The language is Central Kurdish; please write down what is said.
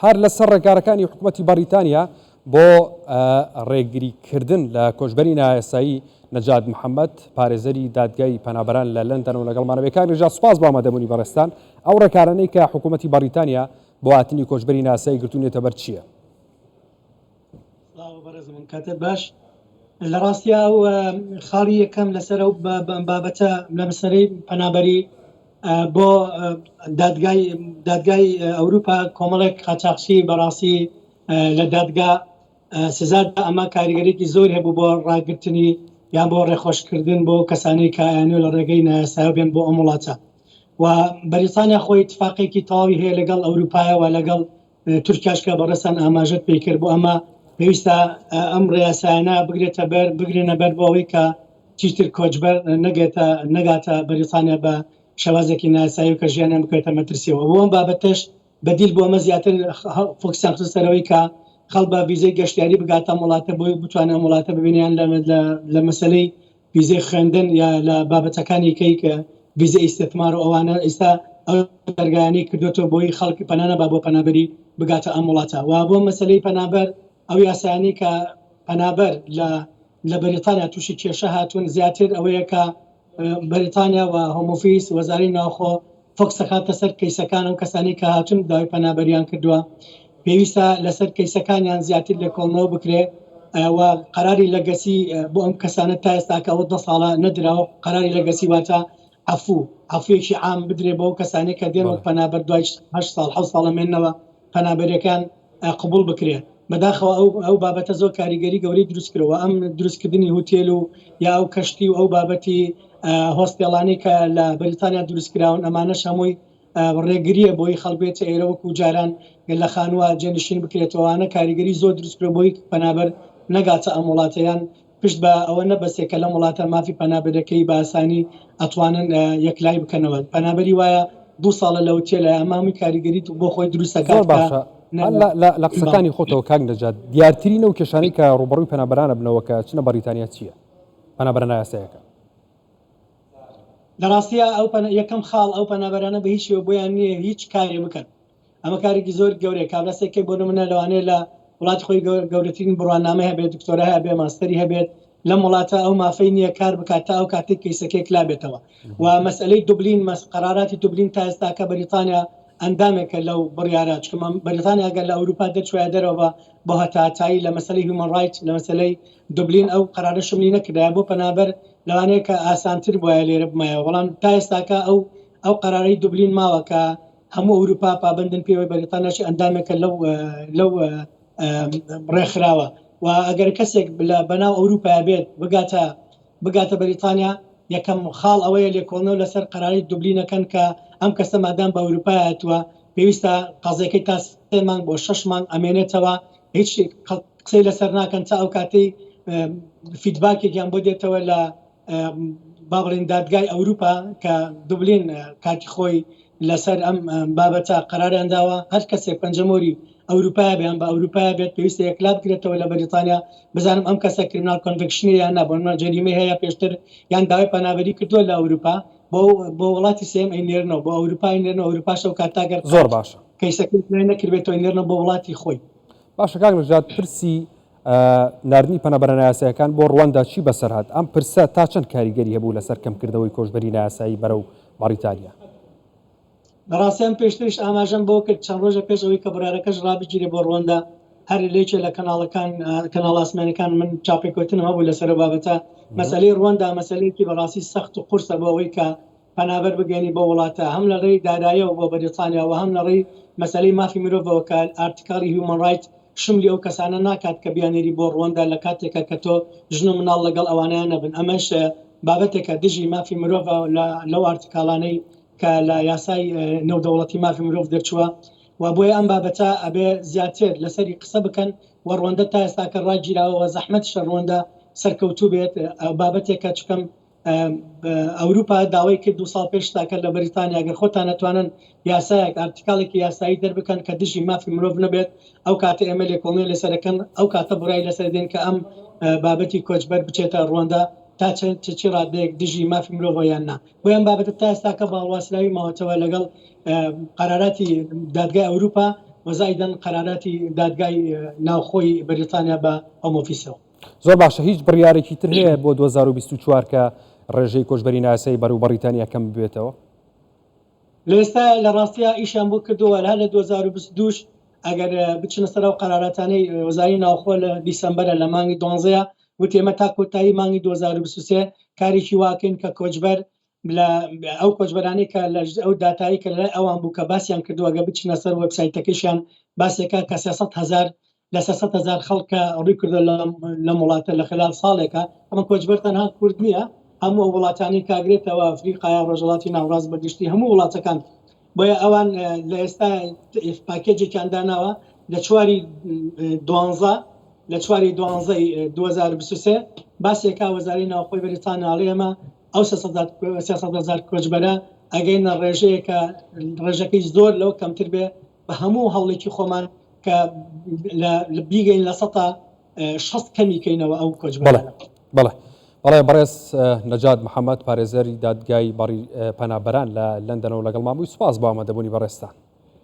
هەر لەسەر ڕێگارەکانی حکوومەتی بەریتانیا بۆ ڕێگریکردن لە کۆچبەری نایاسایی نەجات محەممەد پارێزەری دادگای پەنابەران لە لەندەن و لەگەڵمانەوەکان نەجات سوپاس بۆ ئامادەبوونی بەڕێستان. ئەو ڕێکارانەی کە حکوومەتی بەریتانیا بۆ هاتنی کۆچبەری نایاسایی گرتوونێتە بەر چییە؟ کاتت باش لە ڕاستیا و خاڵی یەکەم لەسەر ئەو بابەتە لە مەسەرەی پەنابەری بۆ دادگای ئەوروپا کۆمەڵێک قاچاقچی بەڕاستی لە دادگا سزادا ئەمە کاریگەرێکی زۆر هەبوو بۆ ڕاگررتنی یان بۆ ڕێخۆشکردن بۆ کەسانەی کایانێ لە ڕێگەی نایاسایی بێن بۆ ئەم وڵاتە و بەریتانیا خۆی اتفاقێکی تەواوی هەیە لەگەڵ ئەوروپایەوە لەگەڵ تورکیاشکە بەڕێستان ئاماژەت پێی کرد بۆ ئەمە پێویستە ئەم ڕێیاسایانە بگرێنە بەر بۆ ئەوەی کە چیتر کۆچبەر نەگاتە بەریتانیا بە شێوازێکی نایاسایی و کە ژیانیان بکرێتە مەترسیەوە. بۆ ئەم بابەتش بەدیل بۆ ئەمە زیاتر فۆکسیان خستەرەوەی کە خەڵ بە ڤیزەی گەشتیاری بگاتە وڵاتە بۆی بتوانێت وڵاتە ببینیان لە مەسلەی ڤیزەی خوێندن یا لە بابەتەکانی کەی کە ڤیزە ئیستثمار و ئەوانە ئێستا ئەو دەرگایانەی کردوێتەوە بۆی خەڵکی پەنانەبا بۆ پەنابەری بگاتە ئەم وڵاتە و بۆ مەسلەی پەنابەر ئەو یاسایانی کە پەنابەر لە بەریتانیا تووشی کێشە هاتوون زیاتر ئەوەیە کە بەریتانیا و هۆمۆفیس وەزارەی ناوخۆ فۆکس دەخاتە سەر کەیسەکان ئەو کەسانی کە هاتوون داوای پەنابەریان کردووە پێویستە لەسەر کەیسەکانیان زیاتر لە کۆڵنەوە بکرێ و قەراری لەگەسی بۆ ئەم کەسانە تا ئێستاکە ئەوە 10 ساڵە نەدراوە قەراری لەگەسی واتە عەفوویەکی عام بدرێ بۆ ئەو کەسانی کە دێن و پەنابەر دوای 8 ساڵ 7 ساڵە مێننەوە پەنابەریەکان قبول بکرێ. بەداخەوە ئەو بابەتە زۆر کاریگەری گەورەی دروستکرەوە ئەم دروستکردنی هوتێل و یا ئەو کەشتی و ئەو بابەتی هۆستێڵانی کە لە بەریتانیا دروستکراون ئەمانەش هەمووی ڕێگریە بۆی خەڵبێتە ئێرە وەکو جاران لە خانووە جێنشین بکرێتەوەوانە کاریگەری زۆر دروستکرە بۆی پەنابەر نەگاتە ئەم وڵاتەیان پشت بە ئەوە نەبەسێکە لەم وڵاتە مافی پەنابەرەکەی بە ئاسانی ئەتوانن یەکلای بکەنەوە. پەنابەری وایە 2 ساڵە لە وتێلە ئەمامی کاریگەری بۆ خۆی دروستەکات لە قسەکانی خۆتەوە کاک نەجات دیارترینە و کێشانەی کە ڕوبەڕووی پەنابەرانە بنەوە کە چنە بەریتانیا چییە؟ پەنابەرە نایاساییەکە لە ڕاستیە ئەو یەکەم خاڵ ئەو پەنابەرانە بە هیچ شێوە بۆیان نییە هیچ کارێ بکەن. ئەمە کارێکی زۆر گەورەیە کابراسێکی بۆ نمونە لەوانەیە لە وڵاتی خۆی گەورەترین بڕوانامە هەبێت دکتۆرە هەبێ ماستەری هەبێت لەم وڵاتە ئەو مافەی نییە کار بکات تا ئەو کاتێک کەیسەکەی کلابێتەوە و مەسئلەی دوبلین قەرارەتی دوبلین تا ئێستاکە بەریتانیا ئەندامێکە لەو بڕیارە چکە بەریتانیا ئەگەر لە ئەوروپا دەرچوایە دەرەوە بۆ هەتاتایی لە مەسەلەی هیومەن ڕایت لە مەسەلەی دوبلین ئەو قەرارە شملی نەکردایە بۆ پەنابەر لەوانەیە کە ئاسانتر بووە لێرە بمایەوە بەڵام تا ئێستاکە ئەو قەرارەی دوبلین ماوە کە هەموو ئەوروپا پابندن پێوەی بەریتانیاش ئەندامێکە لەو ڕێکخراوە و ئەگەر کەسێک بەناو ئەوروپا بێت بگاتە بەریتانیا یەکەم خاڵ ئەوەیە لێکۆڵنەوە لەسەر قەراری دوبلینەکەن کە ئەم کەسە مادام بە ئەوروپا هاتووە پێویستە قەزەکەی تا 3 مانگ بۆ 6 مانگ ئەمێنێتەوە هیچ قسەی لەسەر ناکەن تا ئەو کاتەی فیدباکێکیان بۆ دێتەوە لە بابڵین دادگای ئەوروپا کە دوبلین کاتی خۆی لەسەر ئەم بابەتە قەراریانداوە هەر کەسێک پەنجەمۆری ئەوروپا بیان بە ئەوروپا بێت پێویستە یەکلا بکرێتەوە لە بەریتانیا بزانم ئەم کەسە کریمینال کۆنڤکشنی یان نەبوون جەریمەی هەیە پێشتر یان داوای پەنابەری کردووە لە ئەوروپا بۆ وڵاتی سێم ئەینێرنەوە بۆ ئەوروپای نێرنەوە ئەوروپاش ئەو کاتاگەر زۆر باشە کەیسەکەی نەکردێتەوە نێرنەوە بۆ وڵاتی خۆی. باشە کاک نەجات پرسی ناردنی پەنابەرە نایاساییەکان بۆ ڕواندا چی بەسەر هات؟ ئەم پرسە تا چەند کاریگەری هەبوو لەسەر کەمکردەوەی کۆچبەری نایاسایی بەرەو بەریتانیا؟ بەڕاستیان پێشتریش ئاماژەم بۆ کرد چەند ڕۆژە پێش ئەوەی کە بڕارەکەش ڕابگیرێ بۆ ڕواندا هەر لێکێ لە کەناڵ ئاسمانەکان من چاپێکوتنم هەبوو لەسەر بابەتە مەسەلەی ڕواندا مەسەلەیەکی بەڕاستی سەخت و قورسە بۆ ئەوەی کە پەنابەر بگەێنی بۆ وڵاتە هەم لە ڕێی داراییەوە بۆ بەریتانیاوە هەم لە ڕێی مەسەلەی مافی مرۆڤەوە کە ئارتیکاڵی هیومەن ڕایت شملی ئەو کەسانە ناکات کە بیانێری بۆ ڕواندا لە کاتێکە کە تۆ ژن و مناڵ لەگەڵ ئەوانیان نەبن. ئەمەش بابەتێکە دژی مافی مرۆڤ لەو ئارتیکاڵانەی کە لە یاسای نێودەوڵەتی مافی مرۆڤ دەرچووە و بۆیە ئەم بابەتە ئەبێ زیاتر لەسەری قسە بکەن و ڕواندا تا ئێستاکە ڕاگیراوە زەحمەتیشە ڕواندا سەرکەوتوو بێت بابەتێکە چکەم ئەوروپا داوای کرد 2 ساڵ پێش تاکە لە بەریتانیا ئەگەر خۆتان نەتوانن یاسایەک ئارتیکاڵێکی یاسایی دەربکەن کە دژی مافی مرۆڤ نەبێت ئەو کاتە ئێمە لێکۆڵینەوە لەسەرەکەن ئەو کاتە بڕای لەسەر دێن کە ئەم بابەتی کۆچبەر بچێتە ڕواندا تا چی ڕادەیەک دژی مافی مرۆڤ یان نا. بۆیان بابەتە تا ئێستاکە باڵواسلاوی ماوەتەوە لەگەڵ قەراراتی دادگای ئەوروپا وزایدن قراراتی دادگای ناوخۆی بریتانیا بە ئۆمۆفیسەوە. زۆر باشە، هیچ بڕیارێکی تر هەیە بۆ 2024 کە ڕێژەی کۆچبەری ناسایی بەرەو بەریتانیا کەم ببێتەوە؟ لە ئێستا لە ڕاستیە ئیشیان بۆ کردووە لە 2022 ئەگەر بچنە سەر و قرااراتانەی وەزاری ناوخۆ لە دیسەمبەرە لە مانگی 12 وتێمە تا کۆتایی مانگی 2023 کارێکی واکەین کە کۆچبەر ئەو کۆچبەرانەی کە ئەو داتایی کە لە ئەوان بوو کە باسییان کردووەگە بچنە سەر وەبسایتەکەشیان باسێکە کە 300,000 لە 300,000 خەڵکە ڕووی کردو لە وڵاتە لە خلال ساڵێکە ئەمە کۆچبەر تەنها کورد نییە، هەموو وڵاتانی کاگرێتەوە ئەفریقای ڕۆژهڵاتی ناوڕاست بەگشتی هەموو وڵاتەکان. بۆیە ئەوان لە ئێستا پاکێجێکیان داناوە لە چواری 12 2023 باسێکا وەزاری ناوخۆی بەریتانیا ئەڵێمە ئەو 300,000 کۆچبەرە ئەگەینە ڕێژەیەکە ڕێژەکەی زۆر لەو کەمتر بێ بە هەموو هەوڵێکی خۆمان کە بیگەین لە 160 کەمیکەینەوە ئەو کۆچبەرە. بەڵێ بەڕێز نەجاد محەممەد پارێزەری دادگای پەنابەران لە لەندەنەوە لەگەڵ مابووی سوپاس بۆ ئامادەبوونی بەڕێستان.